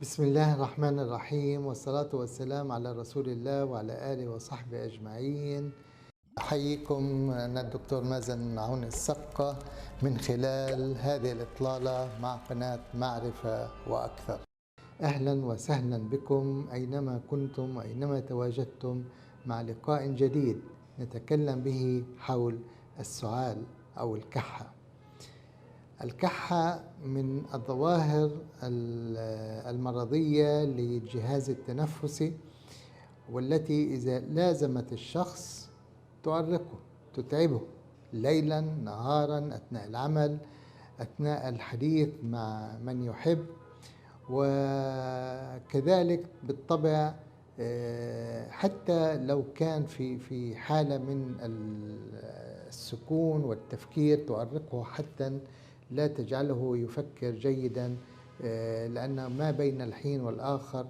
بسم الله الرحمن الرحيم، والصلاة والسلام على رسول الله وعلى آله وصحبه أجمعين. أحييكم أنا الدكتور مازن عون السقة من خلال هذه الإطلالة مع قناة معرفة وأكثر. أهلا وسهلا بكم أينما كنتم وأينما تواجدتم مع لقاء جديد نتكلم به حول السعال أو الكحة. الكحة من الظواهر المرضية للجهاز التنفسي، والتي إذا لازمت الشخص تؤرقه تتعبه ليلا نهارا أثناء العمل، أثناء الحديث مع من يحب، وكذلك بالطبع حتى لو كان في حالة من السكون والتفكير تؤرقه حتى لا تجعله يفكر جيدا، لأن ما بين الحين والآخر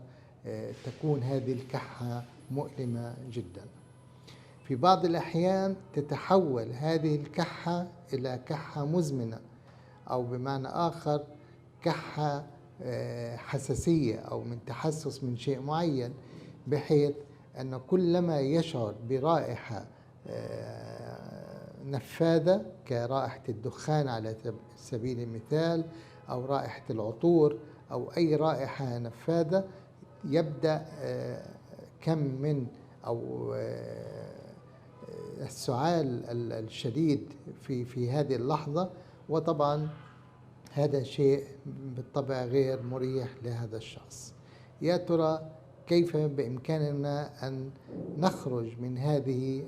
تكون هذه الكحة مؤلمة جدا. في بعض الأحيان تتحول هذه الكحة إلى كحة مزمنة، أو بمعنى آخر كحة حساسية أو من تحسس من شيء معين، بحيث أن كلما يشعر برائحة نفاذة كرائحة الدخان على سبيل المثال، أو رائحة العطور أو أي رائحة نفاذة، يبدأ كم من أو السعال الشديد في هذه اللحظة، وطبعا هذا شيء بالطبع غير مريح لهذا الشخص. يا ترى كيف بإمكاننا أن نخرج من هذه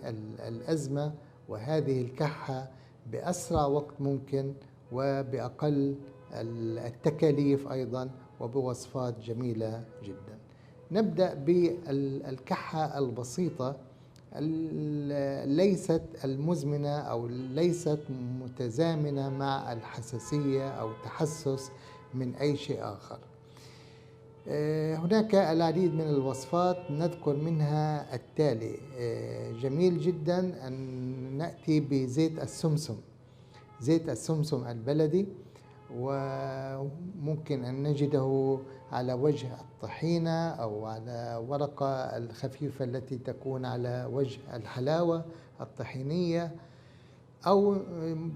الأزمة وهذه الكحة بأسرع وقت ممكن وبأقل التكاليف أيضا وبوصفات جميلة جدا؟ نبدأ بالكحة البسيطة ليست المزمنة أو ليست متزامنة مع الحساسية أو التحسس من أي شيء آخر. هناك العديد من الوصفات نذكر منها التالي. جميل جدا أن نأتي بزيت السمسم، زيت السمسم البلدي، وممكن أن نجده على وجه الطحينة أو على ورقة الخفيفة التي تكون على وجه الحلاوة الطحينية، أو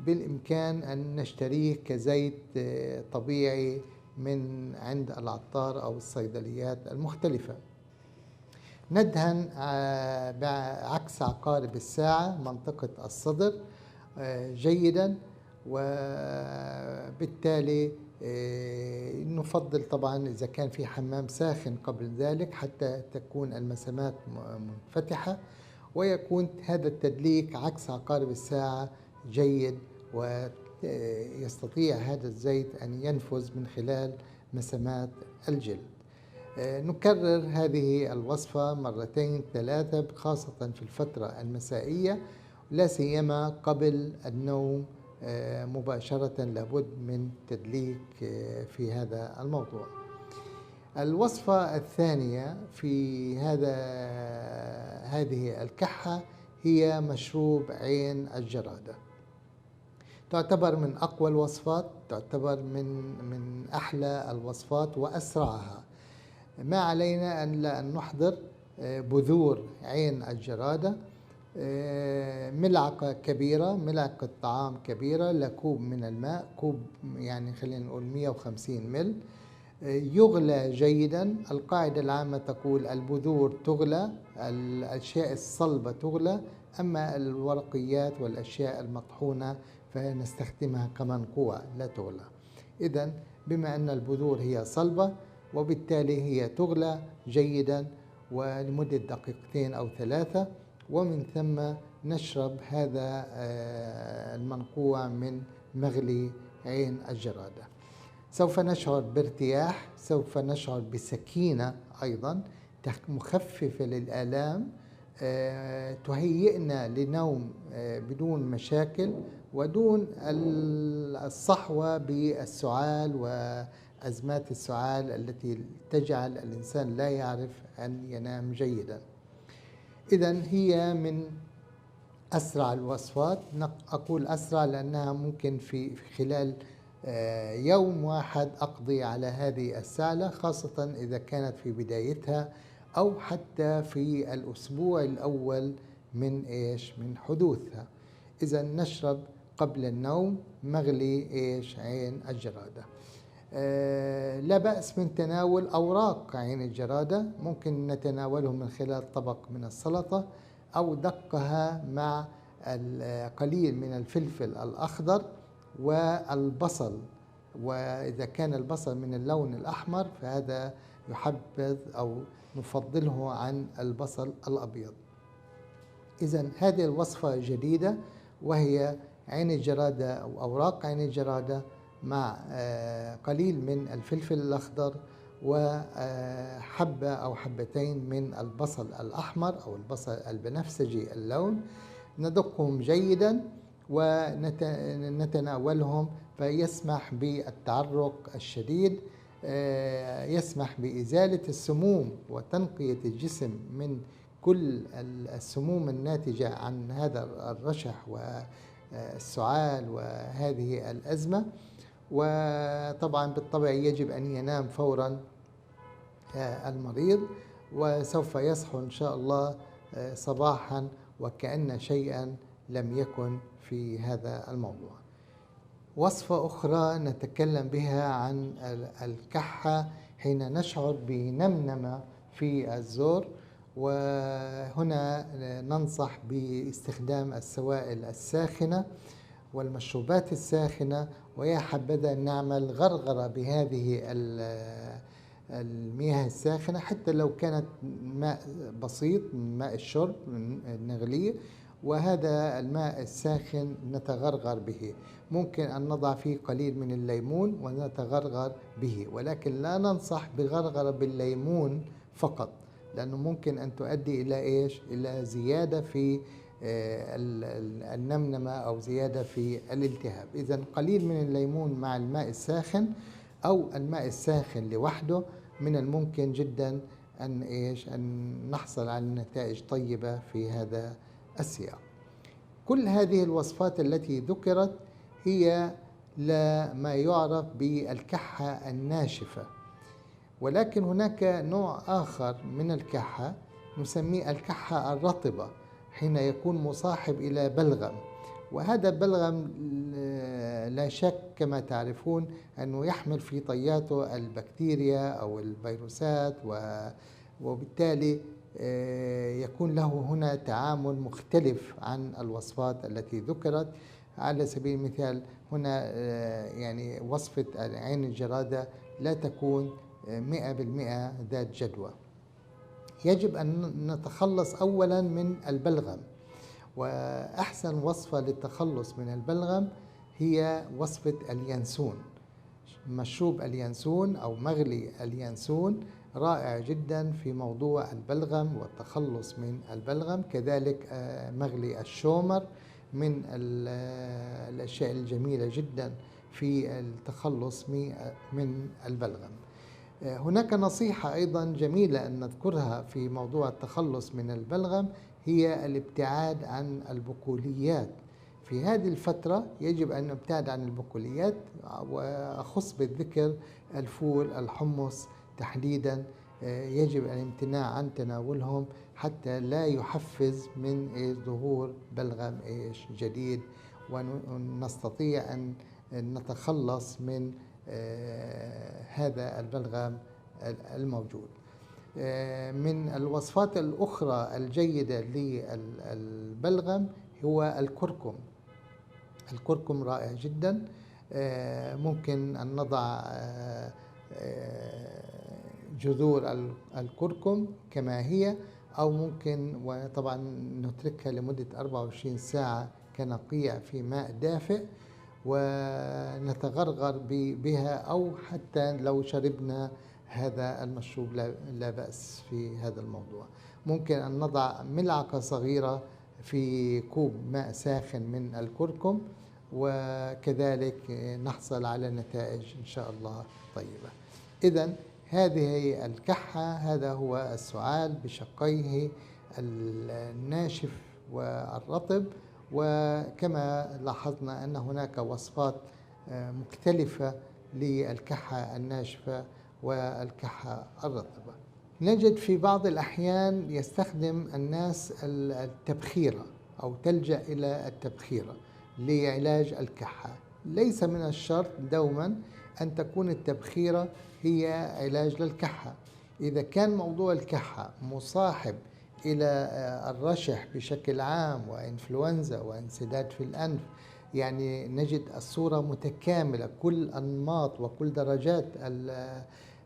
بالإمكان أن نشتريه كزيت طبيعي من عند العطار أو الصيدليات المختلفة. ندهن بعكس عقارب الساعة منطقة الصدر جيدا، وبالتالي نفضل طبعا إذا كان في حمام ساخن قبل ذلك حتى تكون المسامات منفتحة، ويكون هذا التدليك عكس عقارب الساعة جيد، ويستطيع هذا الزيت أن ينفذ من خلال مسامات الجلد. نكرر هذه الوصفة مرتين ثلاثة، خاصة في الفترة المسائية، لا سيما قبل النوم مباشرة، لابد من تدليك في هذا الموضوع. الوصفة الثانية في هذه الكحة هي مشروب عين الجرادة. تعتبر من أقوى الوصفات، تعتبر من أحلى الوصفات وأسرعها. ما علينا أن نحضر بذور عين الجرادة، ملعقة كبيرة، ملعقة طعام كبيرة لكوب من الماء، كوب يعني خلينا نقول 150 مل، يغلى جيدا. القاعدة العامة تقول البذور تغلى، الأشياء الصلبة تغلى، أما الورقيات والأشياء المطحونة فنستخدمها كمنقوع لا تغلى. إذن بما أن البذور هي صلبة وبالتالي هي تغلى جيدا ولمدة دقيقتين أو ثلاثة، ومن ثم نشرب هذا المنقوع من مغلي عين الجرادة. سوف نشعر بارتياح، سوف نشعر بسكينة أيضا مخففة للآلام، تهيئنا لنوم بدون مشاكل ودون الصحوة بالسعال وأزمات السعال التي تجعل الإنسان لا يعرف أن ينام جيدا. إذن هي من أسرع الوصفات. أقول أسرع لأنها ممكن في خلال يوم واحد أقضي على هذه السالة، خاصة إذا كانت في بدايتها أو حتى في الأسبوع الأول من حدوثها. إذا نشرب قبل النوم مغلي عين الجرادة. لا بأس من تناول أوراق عين الجرادة، ممكن نتناوله من خلال طبق من السلطة أو دقها مع قليل من الفلفل الأخضر والبصل، وإذا كان البصل من اللون الأحمر فهذا يحبذ أو نفضله عن البصل الأبيض. إذن هذه الوصفة جديدة، وهي عين الجرادة أو أوراق عين الجرادة مع قليل من الفلفل الأخضر وحبة أو حبتين من البصل الأحمر أو البصل البنفسجي اللون. ندقهم جيدا ونتناولهم، فيسمح بالتعرق الشديد، يسمح بإزالة السموم وتنقية الجسم من كل السموم الناتجة عن هذا الرشح والسعال وهذه الأزمة. وطبعا بالطبع يجب أن ينام فورا المريض، وسوف يصحو إن شاء الله صباحا وكأن شيئا لم يكن في هذا الموضوع. وصفة أخرى نتكلم بها عن الكحة حين نشعر بنمنمة في الزور، وهنا ننصح باستخدام السوائل الساخنة والمشروبات الساخنة، ويا حبذا نعمل غرغرة بهذه المياه الساخنة، حتى لو كانت ماء بسيط من ماء الشرب نغليه، وهذا الماء الساخن نتغرغر به. ممكن أن نضع فيه قليل من الليمون ونتغرغر به، ولكن لا ننصح بغرغرة بالليمون فقط، لأنه ممكن أن تؤدي إلى إلى زيادة في النمنمة أو زيادة في الالتهاب. إذن قليل من الليمون مع الماء الساخن أو الماء الساخن لوحده من الممكن جدا أن نحصل على نتائج طيبة في هذا السياق. كل هذه الوصفات التي ذكرت هي لما يعرف بالكحة الناشفة، ولكن هناك نوع آخر من الكحة نسميه الكحة الرطبة، حين يكون مصاحب إلى بلغم. وهذا البلغم لا شك كما تعرفون أنه يحمل في طياته البكتيريا أو الفيروسات، وبالتالي يكون له هنا تعامل مختلف عن الوصفات التي ذكرت. على سبيل المثال هنا يعني وصفة عين الجرادة لا تكون 100% ذات جدوى. يجب أن نتخلص أولا من البلغم، وأحسن وصفة للتخلص من البلغم هي وصفة اليانسون. مشروب اليانسون أو مغلي اليانسون رائع جدا في موضوع البلغم والتخلص من البلغم. كذلك مغلي الشومر من الأشياء الجميلة جدا في التخلص من البلغم. هناك نصيحة أيضا جميلة أن نذكرها في موضوع التخلص من البلغم، هي الابتعاد عن البقوليات. في هذه الفترة يجب أن نبتعد عن البقوليات، وأخص بالذكر الفول، الحمص تحديدا، يجب الامتناع عن تناولهم حتى لا يحفز من ظهور بلغم جديد، ونستطيع أن نتخلص من هذا البلغم الموجود. من الوصفات الأخرى الجيدة للبلغم هو الكركم. الكركم رائع جدا، ممكن أن نضع جذور الكركم كما هي، أو ممكن وطبعا نتركها لمدة 24 ساعة كنقيع في ماء دافئ ونتغرغر بها، أو حتى لو شربنا هذا المشروب لا بأس في هذا الموضوع. ممكن أن نضع ملعقة صغيرة في كوب ماء ساخن من الكركم، وكذلك نحصل على نتائج إن شاء الله طيبة. إذن هذه الكحة، هذا هو السعال بشقيه الناشف والرطب. وكما لاحظنا أن هناك وصفات مختلفة للكحة الناشفة والكحة الرطبة. نجد في بعض الأحيان يستخدم الناس التبخيرة أو تلجأ إلى التبخيرة لعلاج الكحة. ليس من الشرط دوما أن تكون التبخيرة هي علاج للكحة. إذا كان موضوع الكحة مصاحب إلى الرشح بشكل عام وإنفلونزا وانسداد في الأنف، يعني نجد الصورة متكاملة، كل أنماط وكل درجات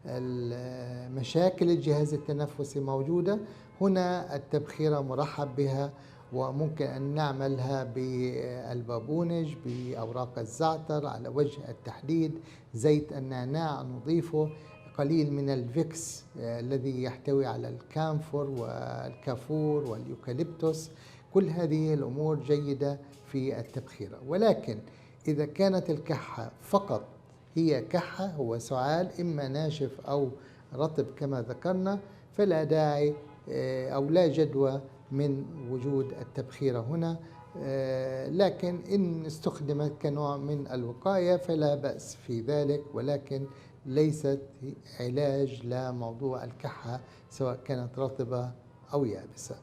المشاكل الجهاز التنفسي موجودة، هنا التبخيرة مرحب بها، وممكن أن نعملها بالبابونج، بأوراق الزعتر على وجه التحديد، زيت النعناع نضيفه، قليل من الفيكس الذي يحتوي على الكامفور والكافور واليوكاليبتوس. كل هذه الأمور جيدة في التبخيرة. ولكن إذا كانت الكحة فقط هي كحة، هو سعال إما ناشف أو رطب كما ذكرنا، فلا داعي أو لا جدوى من وجود التبخيرة هنا. لكن إن استخدمت كنوع من الوقاية فلا بأس في ذلك، ولكن ليست علاج لموضوع الكحة سواء كانت رطبة أو يابسة.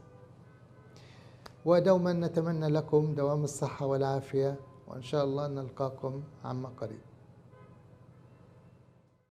ودوما نتمنى لكم دوام الصحة والعافية، وإن شاء الله نلقاكم عما قريب.